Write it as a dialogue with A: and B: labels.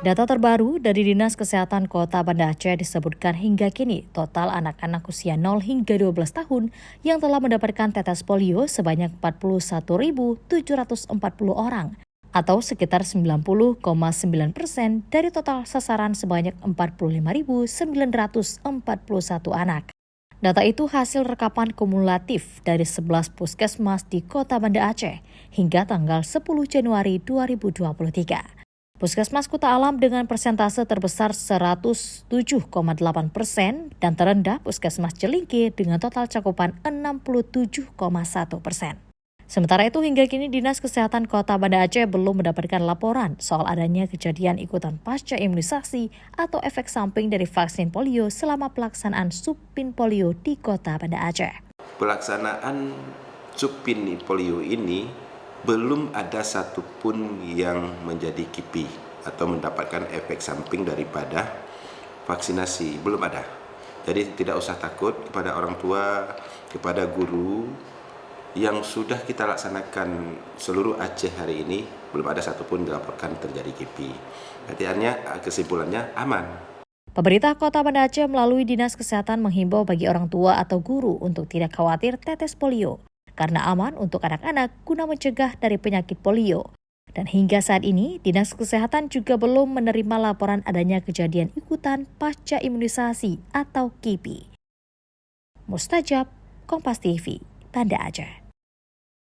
A: Data terbaru dari Dinas Kesehatan Kota Banda Aceh disebutkan hingga kini total anak-anak usia 0 hingga 12 tahun yang telah mendapatkan tetes polio sebanyak 41.740 orang atau sekitar 90,9% dari total sasaran sebanyak 45.941 anak. Data itu hasil rekapan kumulatif dari 11 puskesmas di Kota Banda Aceh hingga tanggal 10 Januari 2023. Puskesmas Kuta Alam dengan persentase terbesar 107,8% dan terendah Puskesmas Celingke dengan total cakupan 67,1%. Sementara itu hingga kini Dinas Kesehatan Kota Banda Aceh belum mendapatkan laporan soal adanya kejadian ikutan pasca imunisasi atau efek samping dari vaksin polio selama pelaksanaan Supin Polio di Kota Banda Aceh.
B: Pelaksanaan Supin Polio ini belum ada satupun yang menjadi KIPI atau mendapatkan efek samping daripada vaksinasi, belum ada. Jadi tidak usah takut kepada orang tua, kepada guru yang sudah kita laksanakan seluruh Aceh hari ini, belum ada satupun dilaporkan terjadi KIPI. Artinya kesimpulannya aman.
A: Pemerintah Kota Banda Aceh melalui Dinas Kesehatan menghimbau bagi orang tua atau guru untuk tidak khawatir tetes polio, karena aman untuk anak-anak guna mencegah dari penyakit polio. Dan hingga saat ini, Dinas Kesehatan juga belum menerima laporan adanya kejadian ikutan pasca imunisasi atau KIPI. Mustajab, Kompas TV, Banda Aceh.